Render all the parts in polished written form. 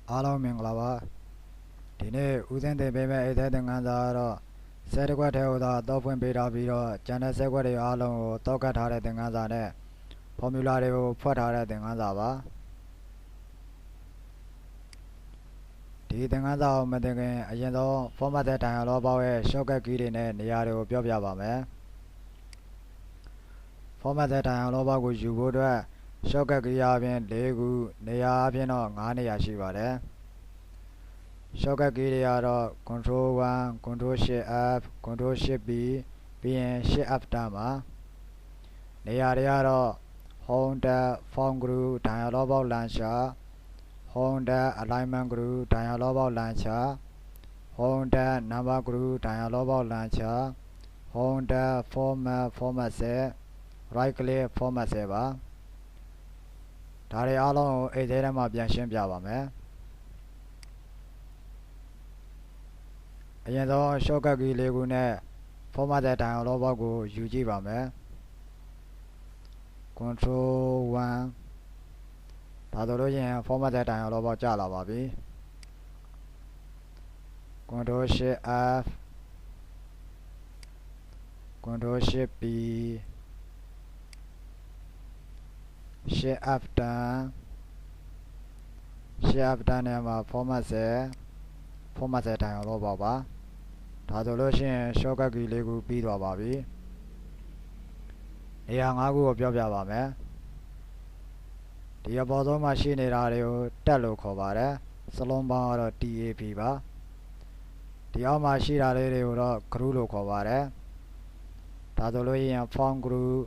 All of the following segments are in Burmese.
အားလုံးမင်္ဂလာပါဒီနေ့ဦးစင်းတင်ပေးမယ့်အိတ်သက်သင်ခန်းစာကတော့ဆဲတစ်ခွက်ထဲဟိုသာတောက်ဖွင့်ပေးထားပြီးတော့ကျန်တဲ့ဆဲခွက်တွေအားလုံးကိုတောက်ကတ်ထားတဲ့သင်ခန်းစာနဲ့ဖော်မြူလာတွေကိုဖွက်ထားတဲ့သင်ခန်းစာပါဒီသင်ခန်းစာကိုမသိခင်အရင်ဆုံး format တဲ့ dialog box ရဲ့ shortcut key တွေနဲ့နေရာတွေကိုပြောပြပါမယ် format တဲ့ dialog box ကိုယူဖို့အတွက် shortcut key အပြင်4ခုနေရာအပြင်တော့5နေရာရှိပါတယ် shortcut key တွေကတော့ control 1 control shift F control shift B ပြီးရင် shift F တန်းပါနေရာတွေကတော့ home tab font group dialog box launcher home tab alignment group dialog box launcher home tab number group dialog box launcher home tab format set right click format set ပါဒါတွေအားလုံးကိုအိတ်ထဲမှာပြန်ရှင်းပြပါမယ်အရင်ဆုံး shortcut key 4ခုနဲ့ format တဲ့ dialog box ကိုယူကြည့်ပါမယ် control 1ဒါဆိုလို့ရင် format တဲ့ dialog box ကျလာပါပြီ control shift F control shift B shift F တန်း shift F တန်းနဲ့မှာ format တဲ့ dialog box ပါဒါဆိုလို့ရှိရင် shortcut key 4ခုပြီးသွားပါပြီနေရာ5ခုကိုပြောပြပါမယ်ဒီအပေါ်ဆုံးမှာရှိနေတာတွေကိုတက်လို့ခေါ်ပါတယ်စလုံးပေါင်းကတော့ TAP ပါဒီအောက်မှာရှိတာလေးတွေကိုတော့ group လို့ခေါ်ပါတယ်ဒါဆိုလို့ရင် font group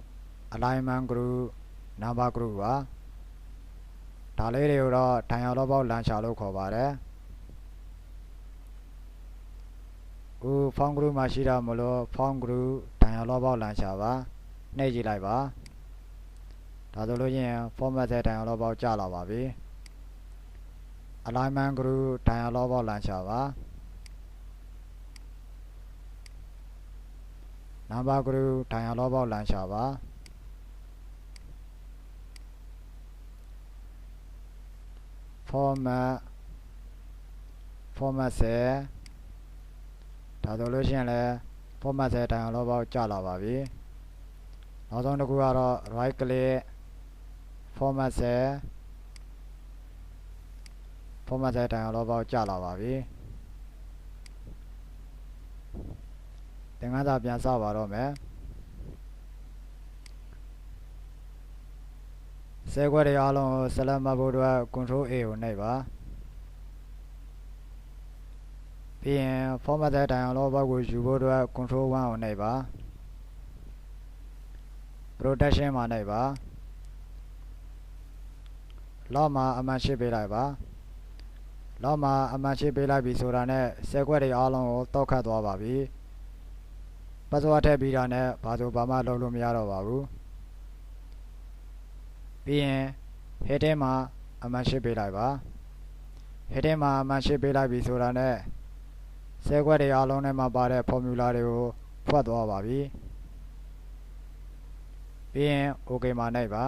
alignment group number group ပါဒါလေးတွေကိုတော့ dialog box launcher လို့ခေါ်ပါတယ်font group မှာရှိတာမလို့ font group dialog box launcher ပါနှိပ်ကြည့်လိုက်ပါဒါဆိုလို့ရင် format တဲ့ dialog box ကျလာပါပြီ alignment group dialog box launcher ပါ number group dialog box launcher ပါ format setဒါဆိုလို့ရှိရင်လည်း format တဲ့ dialog box ကျလာပါပြီနောက်ဆုံးတစ်ခုကတော့ right click format တဲ့ dialog box ကျလာပါပြီသင်ခန်းစာပြန်စပါတော့မယ်ဆဲခွက်တွေအားလုံးကို select မှတ်ဖို့အတွက် control A ကိုနှိပ်ပါပြီးရင် format တဲ့ dialog box ကိုယူဖို့အတွက် control 1ကိုနှိပ်ပါ protection မှာနှိပ်ပါ lock မှာအမှန်ရှိပေးလိုက်ပါ lock မှာအမှန်ရှိပေးလိုက်ပြီဆိုတာနဲ့ဆဲခွက်တွေအားလုံးကိုတောက်ခတ်သွားပါပြီ password ထည့်ပြီးတာနဲ့ဘာမှလုပ်လို့မရတော့ပါဘူးပြီးရင် heading မှာအမှန်ရှိပေးလိုက်ပါ heading မှာအမှန်ရှိပေးလိုက်ပြီဆိုတာနဲ့ဆဲခွက်တွေအားလုံးထဲမှာပါတဲ့ formula တွေကိုဖွက်သွားပါပြီပြီးရင် OK မှာနှိပ်ပါ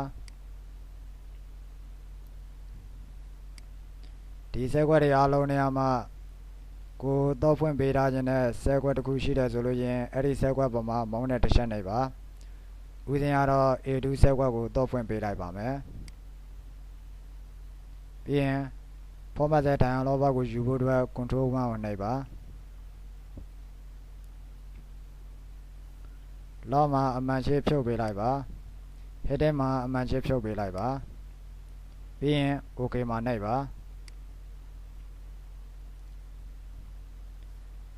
ဒီဆဲခွက်တွေအားလုံးထဲမှာကိုတောက်ဖွင့်ပေးထားခြင်းနဲ့ဆဲခွက်တစ်ခုရှိတယ်ဆိုလို့ရင်အဲ့ဒီဆဲခွက်ပေါ်မှာမောင်းနဲ့တစ်ချက်နှိပ်ပါဦးစင်းကတော့ A2 ဆဲခွက်ကိုတောက်ဖွင့်ပေးလိုက်ပါမယ်ပြီးရင် format တဲ့ dialog box ကိုယူဖို့အတွက် control 1ကိုနှိပ်ပါ lock မှာအမှန်ရှိဖြုတ်ပေးလိုက်ပါ heading မှာအမှန်ရှိဖြုတ်ပေးလိုက်ပါပြီးရင် OK မှာနှိပ်ပါ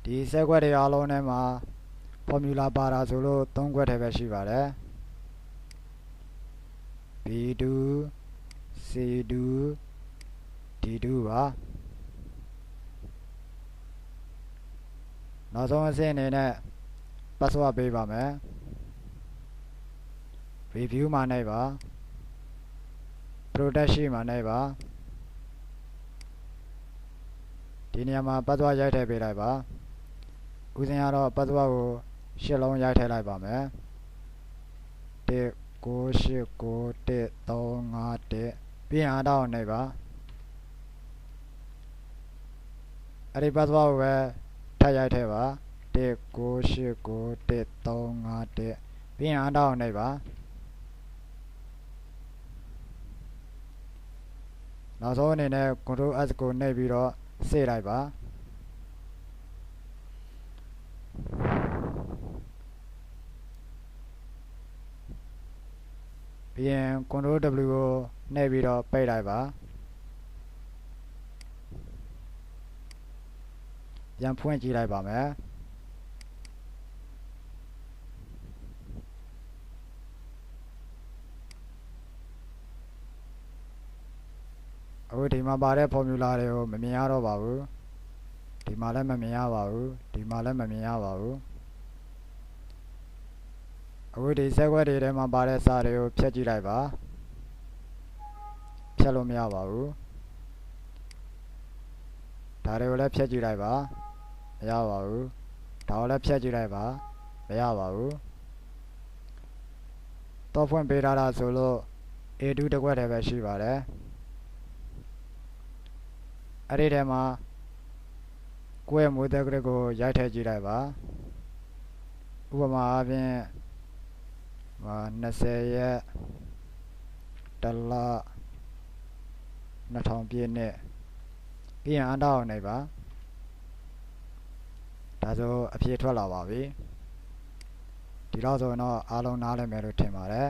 ဒီဆဲခွက်တွေအားလုံးထဲမှာ formula ပါတာဆိုလို့3ခွက်တည်းပဲရှိပါတယ် B2 C2 D2 ပါနောက်ဆုံးအဆင့်အနေနဲ့ password ပေးပါမယ် review မှာနှိပ်ပါ protection မှာနှိပ်ပါဒီနေရာမှာ password ရိုက်ထည့်ပေးလိုက်ပါဦးစင်းကတော့ password ကို8လုံးရိုက်ထည့်လိုက်ပါမယ်1989135ပြီးရင်အားတောင်းနှိပ်ပါ အဲ့ဒီပတ်စဝါကိုပဲထပ်ရိုက်ထည့်ပါ1989131ပြီးရင်အန်တာကိုနှိပ်ပါနောက်ဆုံးအနေနဲ့ Ctrl S ကိုနှိပ်ပြီးတော့စေ့လိုက်ပါပြီးရင် Ctrl W ကိုနှိပ်ပြီးတော့ပိတ်လိုက်ပါပြန်ဖွင့်ကြည့်လိုက်ပါမယ်အခုဒီမှာပါတဲ့ formula တွေကိုမမြင်ရတော့ပါဘူးဒီမှာလည်းမမြင်ရပါဘူးဒီမှာလည်းမမြင်ရပါဘူးအခုဒီစက်ခွက်တွေထဲမှာပါတဲ့စာတွေကိုဖြတ်ကြည့်လိုက်ပါဖြတ်လို့မရပါဘူးဒါတွေကိုလည်းဖြတ်ကြည့်လိုက်ပါမရပါဘူးဒါကိုလည်းဖြတ်ကြည့်လိုက်ပါမရပါဘူးတော့ဖွင့်ပေးထားတာဆိုလို့ A2 တစ်ခွက်တည်းပဲရှိပါတယ်အဲ့ဒီထဲမှာကိုယ့်ရဲ့မွေးသက်ဂရစ်ကိုရိုက်ထည့်ကြည့်လိုက်ပါဥပမာအားဖြင့်20ရက်1လ2000ပြည့်နှစ်ပြီးရင်အန်တာကိုနှိပ်ပါဒါဆိုအဖြေထွက်လာပါပြီဒီလောက်ဆိုတော့အားလုံးနားလည်မယ်လို့ထင်ပါတယ်